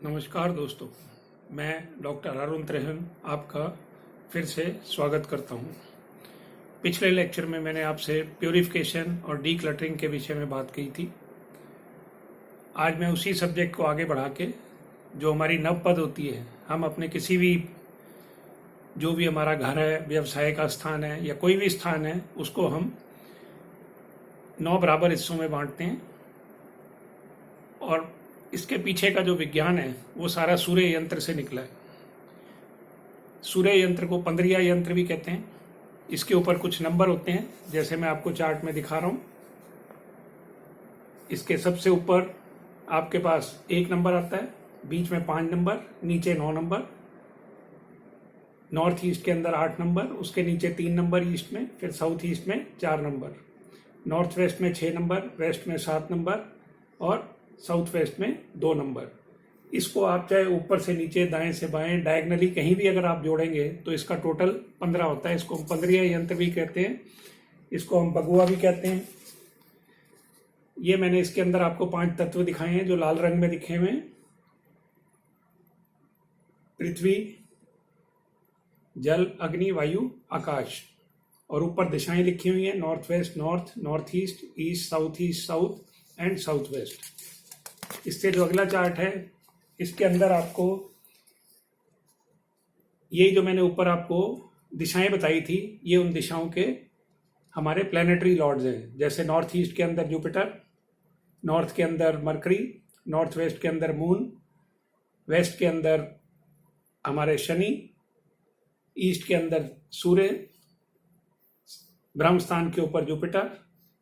नमस्कार दोस्तों, मैं डॉक्टर अरुण त्रेहन आपका फिर से स्वागत करता हूं। पिछले लेक्चर में मैंने आपसे प्यूरिफिकेशन और डीक्लटरिंग के विषय में बात की थी। आज मैं उसी सब्जेक्ट को आगे बढ़ा के जो हमारी नवपद होती है, हम अपने किसी भी जो भी हमारा घर है, व्यवसाय का स्थान है या कोई भी स्थान है, उसको हम 9 बराबर हिस्सों में बांटते हैं और इसके पीछे का जो विज्ञान है वो सारा सूर्य यंत्र से निकला है। सूर्य यंत्र को पंद्रिया यंत्र भी कहते हैं। इसके ऊपर कुछ नंबर होते हैं, जैसे मैं आपको चार्ट में दिखा रहा हूं। इसके सबसे ऊपर आपके पास 1 नंबर आता है, बीच में 5 नंबर, नीचे 9 नंबर। नॉर्थ ईस्ट के अंदर 8 नंबर, उसके नीचे 3 नंबर ईस्ट में, फिर साउथ ईस्ट में 4 नंबर, नॉर्थ वेस्ट में 6 नंबर, वेस्ट में 7 नंबर और साउथ वेस्ट में 2 नंबर। इसको आप चाहे ऊपर से नीचे, दाएं से बाएं, डायगनली कहीं भी अगर आप जोड़ेंगे तो इसका टोटल 15 होता है। इसको हम पंद्रिया यंत्र भी कहते हैं, इसको हम बगुआ भी कहते हैं। ये मैंने इसके अंदर आपको 5 तत्व दिखाए हैं जो लाल रंग में दिखे हुए हैं। पृथ्वी, जल, अग्नि, वायु, आकाश, और ऊपर दिशाएं लिखी हुई हैं, north west north, north east east, south and south west. इससे जो अगला चार्ट है, इसके अंदर आपको ये जो मैंने ऊपर आपको दिशाएं बताई थी, ये उन दिशाओं के हमारे प्लैनेटरी लॉर्ड्स हैं। जैसे नॉर्थ ईस्ट के अंदर जुपिटर, नॉर्थ के अंदर मरकरी, नॉर्थ वेस्ट के अंदर मून, वेस्ट के अंदर हमारे शनि, ईस्ट के अंदर सूर्य, ब्रह्म स्थान के ऊपर जुपिटर,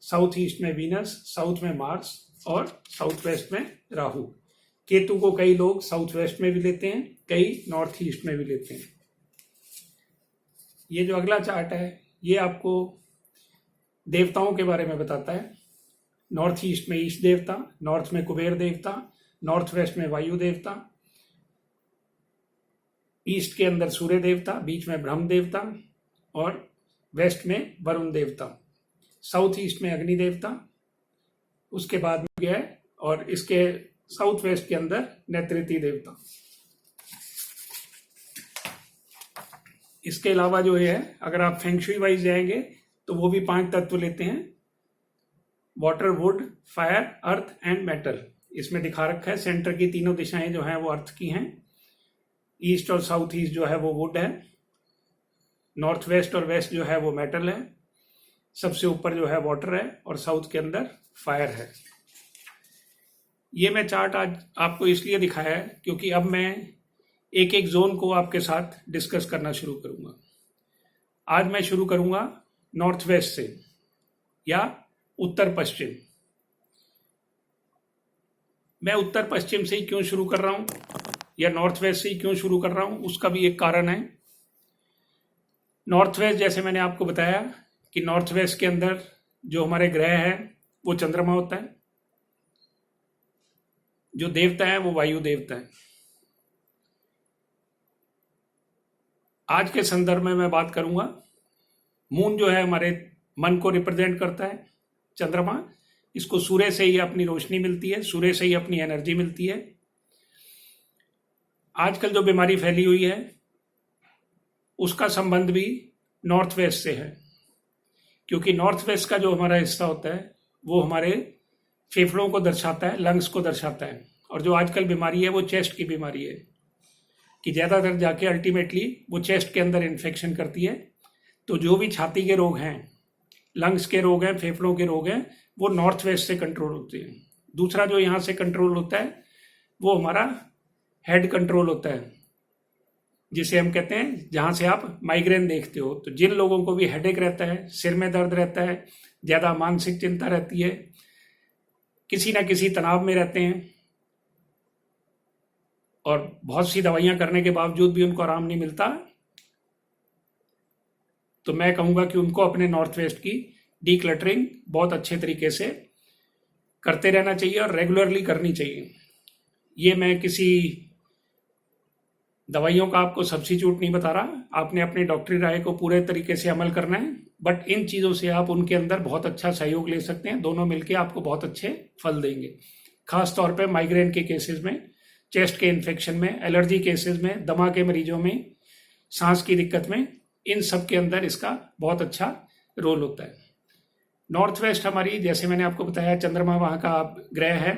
साउथ ईस्ट में वीनस, साउथ में मार्स और साउथ वेस्ट में राहु। केतु को कई लोग साउथ वेस्ट में भी लेते हैं, कई नॉर्थ ईस्ट में भी लेते हैं। ये जो अगला चार्ट है, ये आपको देवताओं के बारे में बताता है। नॉर्थ ईस्ट में ईश देवता, नॉर्थ में कुबेर देवता, नॉर्थ वेस्ट में वायु देवता, ईस्ट के अंदर सूर्य देवता, बीच में ब्रह्म देवता और वेस्ट में वरुण देवता, साउथ ईस्ट में अग्नि देवता, उसके बाद में गया है, और इसके साउथ वेस्ट के अंदर नेत्रिति देवता। इसके अलावा जो है, अगर आप फेंगशुई वाइज जाएंगे तो वो भी 5 तत्व लेते हैं, water, would, fire, earth and metal. इसमें दिखा रखा है सेंटर की तीनों दिशाएं जो हैं वो अर्थ की हैं, ईस्ट और साउथ ईस्ट जो है वो वुड है, नॉर्थ वेस्ट और वेस्ट जो है वो मेटल है, सबसे ऊपर जो है वाटर है और साउथ के अंदर फायर है। ये मैं चार्ट आज आपको इसलिए दिखाया है क्योंकि अब मैं एक एक जोन को आपके साथ डिस्कस करना शुरू करूंगा। आज मैं शुरू करूंगा नॉर्थ वेस्ट से या उत्तर पश्चिम। मैं उत्तर पश्चिम से ही क्यों शुरू कर रहा हूं या नॉर्थ वेस्ट से ही क्यों शुरू कर रहा हूं, उसका भी एक कारण है। नॉर्थ वेस्ट, जैसे मैंने आपको बताया कि नॉर्थ वेस्ट के अंदर जो हमारे ग्रह हैं वो चंद्रमा होता है, जो देवता है वो वायु देवता है। आज के संदर्भ में मैं बात करूंगा, मून जो है हमारे मन को रिप्रेजेंट करता है, चंद्रमा, इसको सूर्य से ही अपनी रोशनी मिलती है, सूर्य से ही अपनी एनर्जी मिलती है। आजकल जो बीमारी फैली हुई है उसका संबंध भी नॉर्थ वेस्ट से है, क्योंकि नॉर्थ वेस्ट का जो हमारा हिस्सा होता है वो हमारे फेफड़ों को दर्शाता है, लंग्स को दर्शाता है। और जो आजकल बीमारी है वो चेस्ट की बीमारी है, कि ज़्यादातर जाके अल्टीमेटली वो चेस्ट के अंदर इन्फेक्शन करती है। तो जो भी छाती के रोग हैं, लंग्स के रोग हैं, फेफड़ों के रोग हैं, वो नॉर्थ वेस्ट से कंट्रोल होते हैं। दूसरा जो यहाँ से कंट्रोल होता है वो हमारा हेड कंट्रोल होता है, जिसे हम कहते हैं, जहाँ से आप माइग्रेन देखते हो। तो जिन लोगों को भी हेडेक रहता है, सिर में दर्द रहता है, ज़्यादा मानसिक चिंता रहती है, किसी ना किसी तनाव में रहते हैं और बहुत सी दवाइयां करने के बावजूद भी उनको आराम नहीं मिलता, तो मैं कहूँगा कि उनको अपने नॉर्थ वेस्ट की डीक्लटरिंग बहुत अच्छे तरीके से करते रहना चाहिए और रेगुलरली करनी चाहिए। ये मैं किसी दवाइयों का आपको सब्स्टिट्यूट नहीं बता रहा, आपने अपनी डॉक्टरी राय को पूरे तरीके से अमल करना है, बट इन चीज़ों से आप उनके अंदर बहुत अच्छा सहयोग ले सकते हैं। दोनों मिलकर आपको बहुत अच्छे फल देंगे, खास तौर पे माइग्रेन के केसेस में चेस्ट के इन्फेक्शन में, एलर्जी केसेस में, दमा के मरीजों में, सांस की दिक्कत में, इन सब के अंदर इसका बहुत अच्छा रोल होता है। नॉर्थ वेस्ट हमारी, जैसे मैंने आपको बताया, चंद्रमा वहाँ का ग्रह है,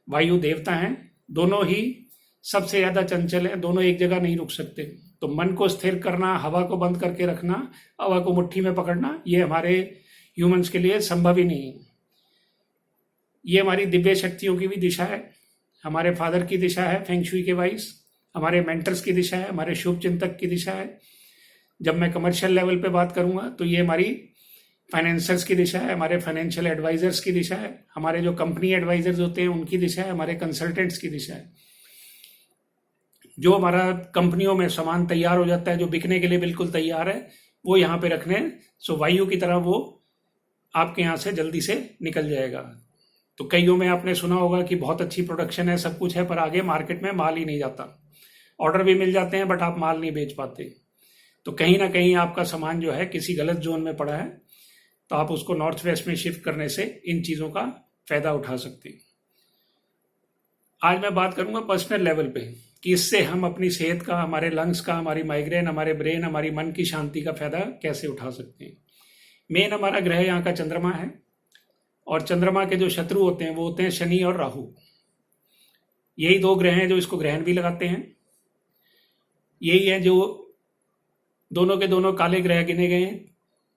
वायु देवता हैं, दोनों ही सबसे ज़्यादा चंचल हैं, दोनों एक जगह नहीं रुक सकते। तो मन को स्थिर करना, हवा को बंद करके रखना, हवा को मुट्ठी में पकड़ना, ये हमारे ह्यूमंस के लिए संभव ही नहीं है। ये हमारी दिव्य शक्तियों की भी दिशा है, हमारे फादर की दिशा है फेंगशुई के वाइज, हमारे मेंटर्स की दिशा है, हमारे शुभ चिंतक की दिशा है। जब मैं कमर्शियल लेवल पे बात करूंगा तो ये हमारी फाइनेंसर्स की दिशा है, हमारे फाइनेंशियल एडवाइजर्स की दिशा है, हमारे जो कंपनी एडवाइजर्स होते हैं उनकी दिशा है, हमारे कंसल्टेंट्स की दिशा है। जो हमारा कंपनियों में सामान तैयार हो जाता है, जो बिकने के लिए बिल्कुल तैयार है, वो यहाँ पे रखने हैं। सो वायु की तरह वो आपके यहाँ से जल्दी से निकल जाएगा। तो कईयों में आपने सुना होगा कि बहुत अच्छी प्रोडक्शन है, सब कुछ है, पर आगे मार्केट में माल ही नहीं जाता। ऑर्डर भी मिल जाते हैं बट आप माल नहीं बेच पाते। तो कहीं ना कहीं आपका सामान जो है किसी गलत जोन में पड़ा है, तो आप उसको नॉर्थ वेस्ट में शिफ्ट करने से इन चीज़ों का फायदा उठा सकते हैं। आज मैं बात करूंगा पर्सनल लेवल पे कि इससे हम अपनी सेहत का, हमारे लंग्स का, हमारी माइग्रेन, हमारे ब्रेन, हमारी मन की शांति का फायदा कैसे उठा सकते हैं। मेन हमारा ग्रह यहाँ का चंद्रमा है, और चंद्रमा के जो शत्रु होते हैं वो होते हैं शनि और राहु। यही दो ग्रह हैं जो इसको ग्रहण भी लगाते हैं। यही है जो दोनों के दोनों काले ग्रह गिने गए हैं।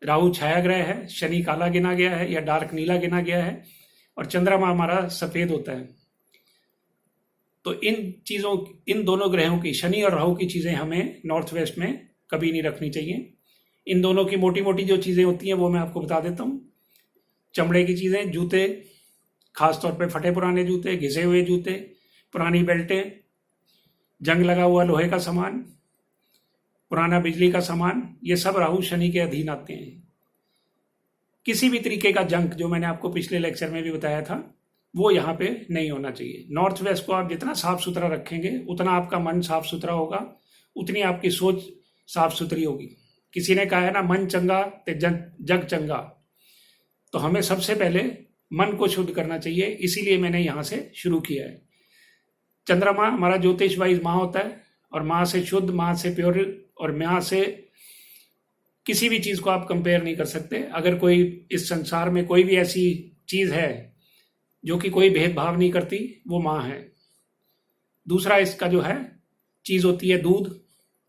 राहु छाया ग्रह है, शनि काला गिना गया है या डार्क नीला गिना गया है, और चंद्रमा हमारा सफेद होता है। तो इन दोनों ग्रहों की, शनि और राहु की चीजें हमें नॉर्थ वेस्ट में कभी नहीं रखनी चाहिए। इन दोनों की मोटी मोटी जो चीजें होती हैं वो मैं आपको बता देता हूँ। चमड़े की चीजें, जूते, खासतौर पे फटे पुराने जूते, घिसे हुए जूते, पुरानी बेल्टें, जंग लगा हुआ लोहे का सामान, पुराना बिजली का सामान, ये सब राहु शनि के अधीन आते हैं। किसी भी तरीके का जंक, जो मैंने आपको पिछले लेक्चर में भी बताया था, वो यहाँ पे नहीं होना चाहिए। नॉर्थ वेस्ट को आप जितना साफ सुथरा रखेंगे उतना आपका मन साफ सुथरा होगा, उतनी आपकी सोच साफ सुथरी होगी। किसी ने कहा है ना, मन चंगा ते जग चंगा। तो हमें सबसे पहले मन को शुद्ध करना चाहिए, इसीलिए मैंने यहाँ से शुरू किया है। चंद्रमा हमारा ज्योतिष वाइज माँ होता है, और माँ से शुद्ध, माँ से प्योर, और माँ से किसी भी चीज को आप कंपेयर नहीं कर सकते। अगर कोई इस संसार में कोई भी ऐसी चीज है जो कि कोई भेदभाव नहीं करती, वो माँ है। दूसरा इसका जो है चीज होती है दूध,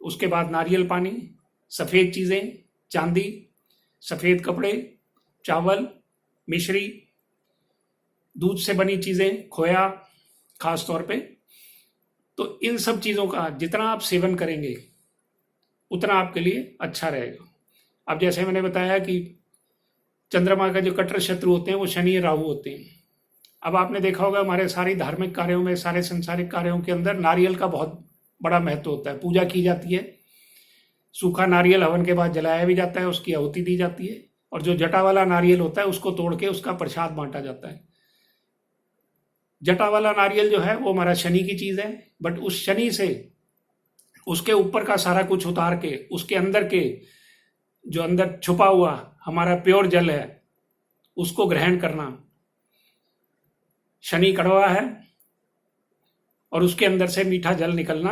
उसके बाद नारियल पानी, सफेद चीजें, चांदी, सफेद कपड़े, चावल, मिश्री, दूध से बनी चीजें, खोया खास तौर पे। तो इन सब चीजों का जितना आप सेवन करेंगे उतना आपके लिए अच्छा रहेगा। अब जैसे मैंने बताया कि चंद्रमा का जो कट्टर शत्रु होते हैं वो शनि और राहु होते हैं। अब आपने देखा होगा हमारे सारे धार्मिक कार्यों में, सारे संसारिक कार्यों के अंदर नारियल का बहुत बड़ा महत्व होता है। पूजा की जाती है, सूखा नारियल हवन के बाद जलाया भी जाता है, उसकी आहुति दी जाती है, और जो जटा वाला नारियल होता है उसको तोड़ के उसका प्रसाद बांटा जाता है। जटा वाला नारियल जो है वो हमारा शनि की चीज है, बट उस शनि से उसके ऊपर का सारा कुछ उतार के उसके अंदर के जो अंदर छुपा हुआ हमारा प्योर जल है उसको ग्रहण करना। शनि कड़वा है और उसके अंदर से मीठा जल निकलना,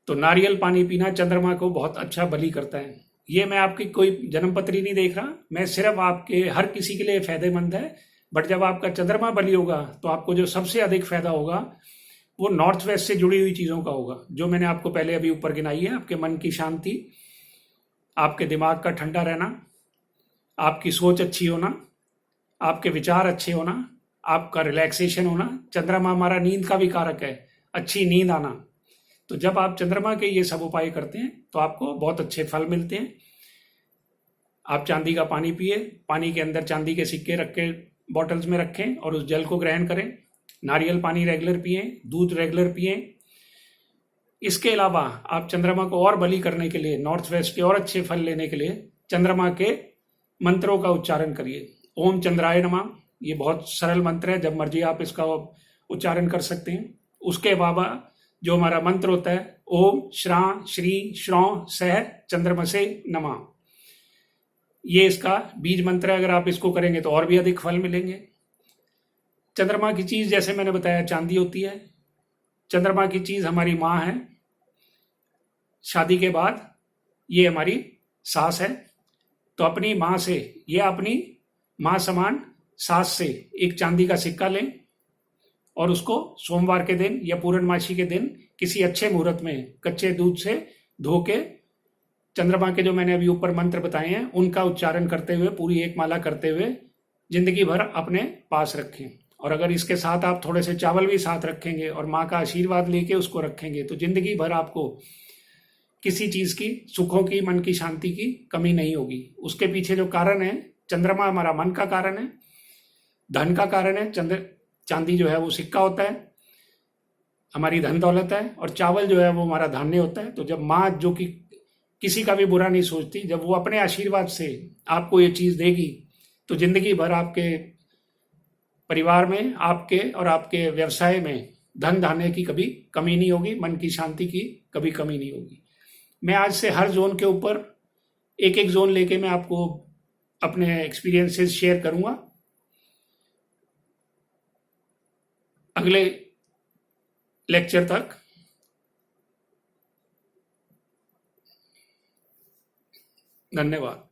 तो नारियल पानी पीना चंद्रमा को बहुत अच्छा बली करता है। ये मैं आपकी कोई जन्मपत्री नहीं देख रहा, मैं सिर्फ आपके हर किसी के लिए फायदेमंद है। बट जब आपका चंद्रमा बली होगा तो आपको जो सबसे अधिक फायदा होगा वो नॉर्थ वेस्ट से जुड़ी हुई चीजों का होगा, जो मैंने आपको पहले अभी ऊपर गिनाई है। आपके मन की शांति, आपके दिमाग का ठंडा रहना, आपकी सोच अच्छी होना, आपके विचार अच्छे होना, आपका रिलैक्सेशन होना। चंद्रमा हमारा नींद का भी कारक है, अच्छी नींद आना। तो जब आप चंद्रमा के ये सब उपाय करते हैं तो आपको बहुत अच्छे फल मिलते हैं। आप चांदी का पानी पिए, पानी के अंदर चांदी के सिक्के रख के बॉटल्स में रखें और उस जल को ग्रहण करें। नारियल पानी रेगुलर पिए, दूध रेगुलर पिए। इसके अलावा आप चंद्रमा को और बली करने के लिए, नॉर्थ वेस्ट के और अच्छे फल लेने के लिए चंद्रमा के मंत्रों का उच्चारण करिए। ओम चंद्राय नमः, ये बहुत सरल मंत्र है, जब मर्जी आप इसका उच्चारण कर सकते हैं। उसके अलावा जो हमारा मंत्र होता है, ओम श्रां श्री श्रौं सह चंद्रमसे नमः, ये इसका बीज मंत्र है। अगर आप इसको करेंगे तो और भी अधिक फल मिलेंगे। चंद्रमा की चीज जैसे मैंने बताया चांदी होती है, चंद्रमा की चीज हमारी माँ है, शादी के बाद ये हमारी सास है। तो अपनी माँ से या अपनी माँ समान सास से एक चांदी का सिक्का लें और उसको सोमवार के दिन या पूर्णमासी के दिन किसी अच्छे मुहूर्त में कच्चे दूध से धो के चंद्रमा के जो मैंने अभी ऊपर मंत्र बताए हैं उनका उच्चारण करते हुए पूरी एक माला करते हुए जिंदगी भर अपने पास रखें। और अगर इसके साथ आप थोड़े से चावल भी साथ रखेंगे और माँ का आशीर्वाद लेके उसको रखेंगे तो जिंदगी भर आपको किसी चीज की, सुखों की, मन की शांति की कमी नहीं होगी। उसके पीछे जो कारण है, चंद्रमा हमारा मन का कारण है, धन का कारण है। चांदी जो है वो सिक्का होता है, हमारी धन दौलत है, और चावल जो है वो हमारा धान्य होता है। तो जब माँ, जो कि किसी का भी बुरा नहीं सोचती, जब वो अपने आशीर्वाद से आपको ये चीज देगी तो जिंदगी भर आपके परिवार में, आपके और आपके व्यवसाय में धन धान्य की कभी कमी नहीं होगी, मन की शांति की कभी कमी नहीं होगी। मैं आज से हर जोन के ऊपर एक एक जोन लेके मैं आपको अपने एक्सपीरियंसेस शेयर करूंगा। अगले लेक्चर तक धन्यवाद।